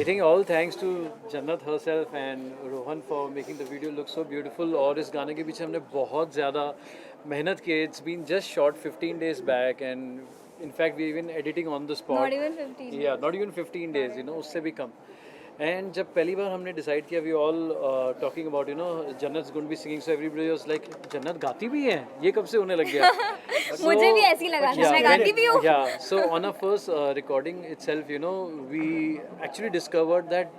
think all thanks to Jannat herself and Rohan for making the video look so beautiful. और इस गाने के पीछे हमने बहुत ज़्यादा मेहनत की. It's been just shot 15 days back and in fact we even editing on the spot. Not even 15 Yeah, not even 15 days, you know, उससे भी कम. And जब पहली बार हमने डिसाइड किया, we all talking about, you know, Jannat's going to be singing, so everybody was like, जन्नत गाती भी है, ये कब से होने लग गया? मुझे भी ऐसे ही लगा था, मैं गाती भी हूँ. Yeah, so on our first recording itself, you know, we actually discovered that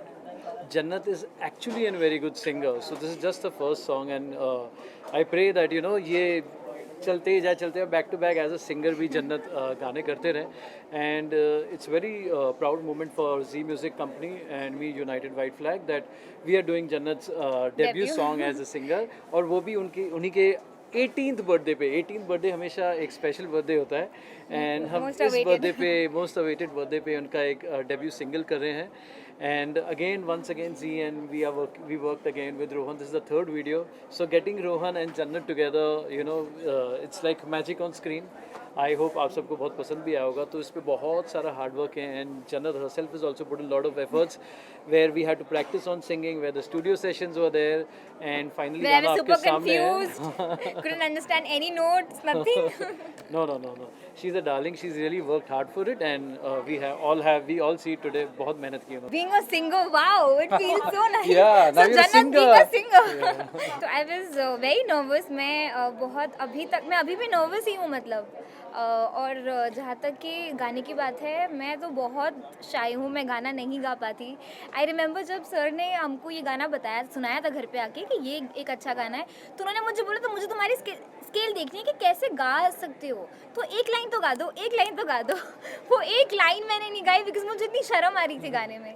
Jannat is actually a very good singer. So this is just the first song, and I pray that, you know, ये चलते ही back to back as a singer भी जन्नत गाने करते रहे. And it's very proud moment for Zee music company and me united white flag that we are doing Jannat debut song as a singer. और वो भी उन्हीं के 18th बर्थडे पे. 18th बर्थडे हमेशा एक स्पेशल बर्थडे होता है, एंड हम इस बर्थडे पे मोस्ट अवेटेड बर्थडे पे उनका एक डेब्यू सिंगल कर रहे हैं. And again, once again, Z and we worked again with Rohan. This is the third video. So getting Rohan and Jannat together, you know, it's like magic on screen. I hope आप सबको बहुत पसंद भी आया होगा. तो इस पे बहुत सारा hard work है, and Jannat herself has also put a lot of efforts, where we had to practice on singing, where the studio sessions were there, and finally Where I गाना was आपके super सामने confused, couldn't understand any notes, nothing. No. She's a darling. She's really worked hard for it, and we all see it today. बहुत मेहनत की उन्होंने. Being a singer, wow, it feels so nice. Yeah, now so you're a Jannat singer. being a singer. So I was very nervous. मैं मैं अभी भी nervous ही हूँ मतलब. और जहाँ तक कि गाने की बात है, मैं तो बहुत शाय हूँ, मैं गाना नहीं गा पाती. आई रिमेंबर जब सर ने हमको ये गाना सुनाया था घर पे आके कि ये एक अच्छा गाना है, तो उन्होंने मुझे बोला, तो मुझे तुम्हारी स्केल देखनी है कि कैसे गा सकते हो, तो एक लाइन तो गा दो. वो एक लाइन मैंने नहीं गाई बिकॉज मुझे इतनी शर्म आ रही थी गाने में.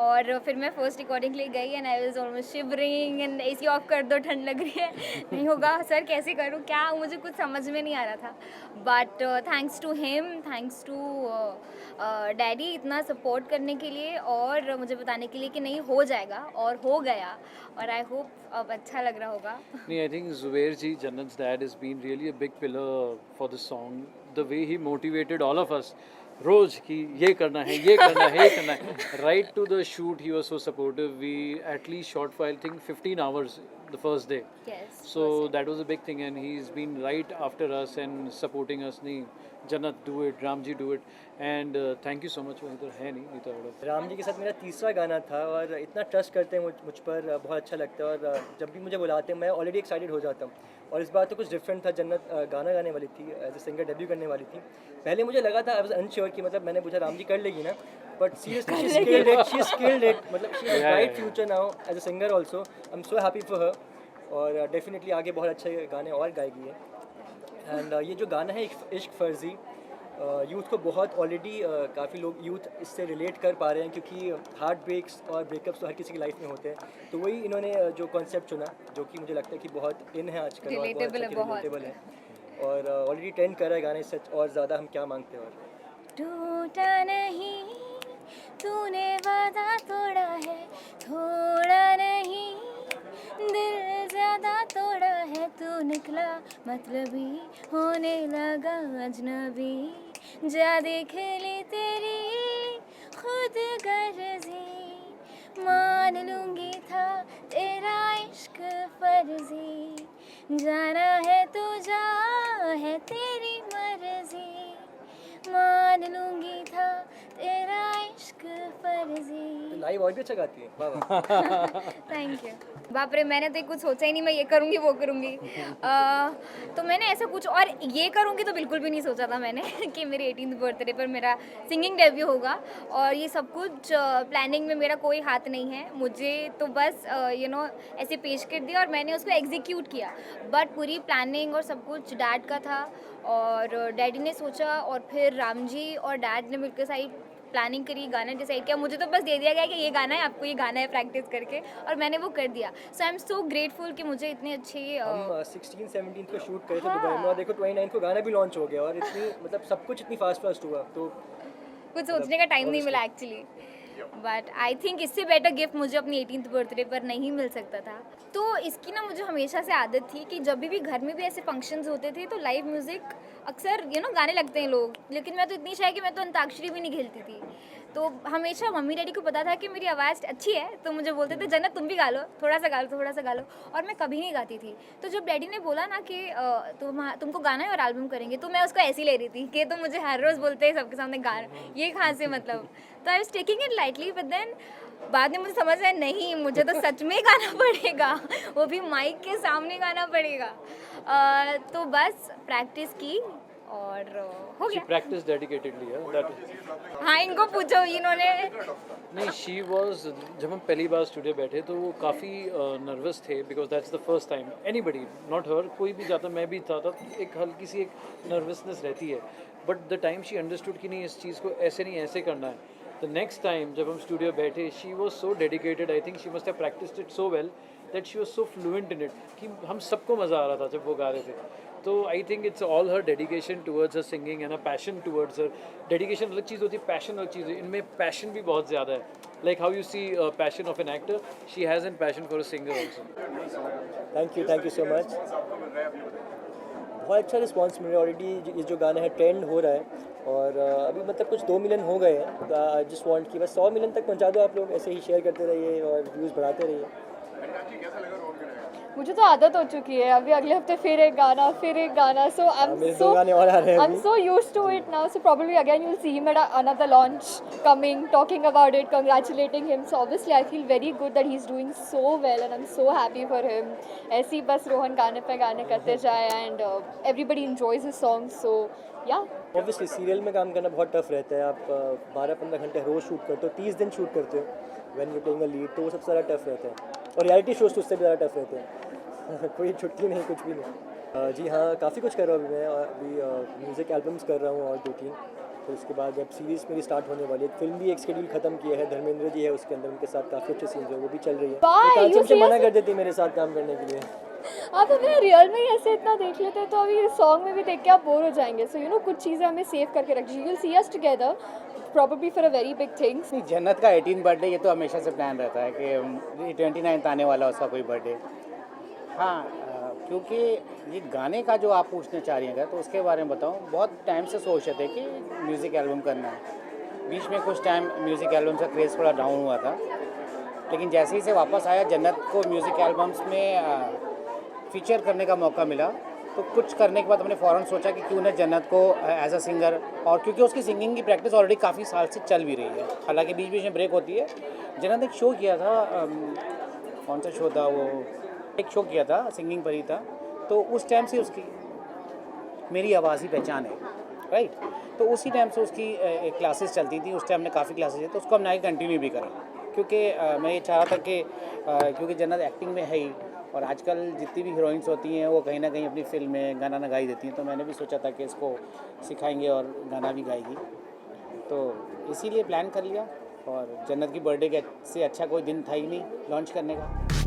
और फिर मैं फर्स्ट रिकॉर्डिंग के लिए गई and I was almost shivering and AC of कर दो, ठंड लग रही है, नहीं होगा सर, कैसे करूँ क्या, मुझे कुछ समझ में नहीं आ रहा था. But thanks to him, thanks to daddy इतना सपोर्ट करने के लिए और मुझे बताने के लिए कि नहीं हो जाएगा, और हो गया. और आई होप अब अच्छा लग रहा होगा. नहीं, I think Zubair ji, Jannat's dad, has been really a big pillar for the song. The way he motivated all of us, रोज कि ये करना है. Right to the shoot, he was so supportive. We at least shot for I think 15 hours the first day. Yes. So that was a big thing, and he's been right after us and supporting us. नहीं, Jannat do it, Ramji do it, and thank you so much. वो इधर है नहीं तो राम जी के साथ मेरा तीसरा गाना था और इतना ट्रस्ट करते हैं मुझ पर, बहुत अच्छा लगता है. और जब भी मुझे बुलाते हैं मैं ऑलरेडी एक्साइटेड हो जाता हूँ. और इस बार तो कुछ डिफरेंट था. जन्नत गाना गाने वाली थी, एज ए सिंगर डेब्यू करने वाली थी. पहले मुझे लगा था, आई वाज अनश्योर कि मतलब मैंने पूछा राम जी कर लेगी ना, but seriously she skilled it. मतलब she has bright future now as a singer also. I am so happy for her. और डेफिनेटली आगे बहुत अच्छे गाने और गाएगी है. एंड ये जो गाना है इश्क फर्जी, यूथ को बहुत ऑलरेडी काफ़ी लोग यूथ इससे रिलेट कर पा रहे हैं, क्योंकि हार्ट ब्रेक्स और ब्रेकअप्स तो हर किसी की लाइफ में होते हैं. तो वही इन्होंने जो कॉन्सेप्ट चुना, जो कि मुझे लगता है कि बहुत इन है आजकल, रिलेटेबल है. और ऑलरेडी ट्रेंड कर रहा है गाने से, और ज़्यादा हम क्या मांगते हैं. और टूटा नहीं तूने वादा तोड़ा है, थोड़ा नहीं दिल ज़्यादा तोड़ा है, तू निकला मतलबी होने लगा अजनबी, जा देख ली तेरी खुद गर्जी, मान लूँगी था तेरा इश्क फर्जी, जाना है तू जा है तेरी मर्जी, मान लूँगी था तेरा इश्क फर्जी. लाइव और भी अच्छा गाती है. वाह. Thank you. बाप रे, मैंने तो कुछ सोचा ही नहीं मैं ये करूँगी वो करूँगी. तो मैंने ऐसा कुछ और ये करूँगी तो बिल्कुल भी नहीं सोचा था मैंने कि मेरे 18th बर्थडे पर मेरा सिंगिंग डेब्यू होगा. और ये सब कुछ प्लानिंग में मेरा कोई हाथ नहीं है. मुझे तो बस ऐसे पेश कर दिया और मैंने उसको एग्जीक्यूट किया. बट पूरी प्लानिंग और सब कुछ डैड का था, और डैडी ने सोचा और फिर राम जी और डैड ने मिलकर सारी प्लानिंग करी, गाना डिसाइड किया. मुझे तो बस दे दिया गया कि ये गाना है, आपको ये गाना है प्रैक्टिस करके, और मैंने वो कर दिया. सो आई एम सो ग्रेटफुल कि मुझे इतने अच्छे हम 16-17 को शूट करे थे दुबई में, और देखो 29 को गाना भी लॉन्च हो गया. और इतनी मतलब सब कुछ इतनी फास्ट हुआ, तो कुछ सोचने का टाइम नहीं मिला एक्चुअली. बट आई थिंक इससे बेटर गिफ्ट मुझे अपनी 18th बर्थडे पर नहीं मिल सकता था. तो इसकी ना मुझे हमेशा से आदत थी कि जब भी घर में भी ऐसे फंक्शंस होते थे तो लाइव म्यूज़िक अक्सर गाने लगते हैं लोग, लेकिन मैं तो इतनी शाय कि मैं तो अंताक्षरी भी नहीं खेलती थी. तो हमेशा मम्मी डैडी को पता था कि मेरी आवाज़ अच्छी है, तो मुझे बोलते थे जन्नत तुम भी गा लो, थोड़ा सा गा लो, थोड़ा सा गा लो, और मैं कभी नहीं गाती थी। तो जब डैडी ने बोला ना कि तुमको गाना है और एल्बम करेंगे, तो मैं उसको ऐसे ही ले रही थी कि तो मुझे हर रोज़ बोलते हैं सबके सामने गा, ये कहाँ से मतलब। तो I was taking it lightly, but then बाद में मुझे समझ आया नहीं, मुझे तो सच में गाना पड़ेगा, वो भी माइक के सामने गाना पड़ेगा। तो बस प्रैक्टिस की और हो She गया। practiced dedicatedly, yeah. That हाँ, इनको पूछो, इन्होंने नहीं, शी वॉज, जब हम पहली बार स्टूडियो बैठे तो वो काफ़ी नर्वस थे, because that's the first time anybody, not her, कोई भी जाता, मैं भी था, तब एक हल्की सी एक नर्वसनेस रहती है, but the time she understood कि नहीं इस चीज़ को ऐसे नहीं ऐसे करना है, द नेक्स्ट टाइम जब हम स्टूडियो बैठे she was so dedicated, I think she must have practised it so well that she was so fluent in it कि हम सबको मज़ा आ रहा था जब वो गा रहे थे। तो I think it's all her dedication towards her singing and a passion towards her. Dedication अलग चीज़ होती है, पैशन अलग चीज़ है, इनमें पैशन भी बहुत ज़्यादा है, like how you see passion of an actor, she has an passion for a singer also. Thank you so much. बहुत अच्छा रिस्पांस मिल रहा है ऑलरेडी, ये जो गाना है ट्रेंड हो रहा है, और अभी मतलब कुछ 2 मिलियन हो गए हैं। आई जस्ट वांट कि बस 100 मिलियन तक पहुंचा दो आप लोग, ऐसे ही शेयर करते रहिए और व्यूज़ बढ़ाते रहिए। मुझे तो आदत हो चुकी है, अभी अगले हफ्ते फिर एक गाना, सो आई मेरे एम 2 गाने और आ रहे हैं I'm अभी। so used to it now, so probably again you'll see him at another launch coming, talking about it, congratulating him. So obviously I feel very good that he's doing so well and I'm so happy for him. ऐसे ही बस रोहन गाने पे गाने करते जाए and everybody enjoys his songs, so yeah. Obviously serial में काम करना बहुत टफ रहता है, आप 12-15 घंटे रोज़ शूट करते हो, 30 दिन शूट करते हो when you playing a lead, तो वो सबसे ज़्यादा टफ रहता है, और रियलिटी शोज तो उससे भी ज़्यादा टफ रहते हैं। कोई छुट्टी नहीं, कुछ भी नहीं। जी हाँ, काफ़ी कुछ कर रहा हूँ अभी मैं, अभी म्यूज़िक एल्बम्स कर रहा हूँ और 2-3, फिर उसके बाद वेब सीरीज़ मेरी स्टार्ट होने वाली है, एक फिल्म भी एक शेड्यूल ख़त्म किया है, धर्मेंद्र जी है उसके अंदर, उनके साथ काफ़ी अच्छे सीन्स है, वो भी चल रही है। Why? तो You से मना seriously? कर देती है मेरे साथ काम करने के लिए। आप हमें रियल में ही ऐसे इतना देख लेते हैं तो अभी सॉन्ग में भी देख के आप बोर हो जाएंगे, सो यू नो कुछ चीज़ें हमें सेव करके रखिए, you will see us together probably for a very big things. नहीं, जन्नत का 18 बर्थडे ये तो हमेशा से प्लान रहता है कि 29 आने वाला उसका कोई बर्थडे। हाँ, क्योंकि ये गाने का जो आप पूछने चाह रही हैं तो उसके बारे में बताऊँ, बहुत टाइम से सोच रहे थे कि म्यूज़िक एल्बम करना है। बीच में कुछ टाइम म्यूज़िक एल्बम का क्रेज़ थोड़ा डाउन हुआ था, लेकिन जैसे ही से वापस आया, जन्नत को म्यूज़िक एल्बम्स में फीचर करने का मौका मिला, तो कुछ करने के बाद हमने फ़ौरन सोचा कि क्यों ना जन्नत को एज अ सिंगर, और क्योंकि उसकी सिंगिंग की प्रैक्टिस ऑलरेडी काफ़ी साल से चल भी रही है, हालांकि बीच बीच में ब्रेक होती है। जन्नत एक शो किया था, कौन सा शो था वो, एक शो किया था सिंगिंग पर ही था, तो उस टाइम से उसकी मेरी आवाज़ ही पहचान है, राइट। तो उसी टाइम से उसकी एक क्लासेस चलती थी, उस टाइम हमने काफ़ी क्लासेस दी, तो उसको हमने आगे कंटिन्यू भी करा, क्योंकि मैं ये चाह रहा था कि क्योंकि जन्नत एक्टिंग में है ही, और आजकल जितनी भी हीरोइंस होती हैं वो कहीं ना कहीं अपनी फिल्म में गाना ना गाई देती हैं, तो मैंने भी सोचा था कि इसको सिखाएंगे और गाना भी गाएगी, तो इसीलिए प्लान कर लिया। और जन्नत की बर्थडे के से अच्छा कोई दिन था ही नहीं लॉन्च करने का।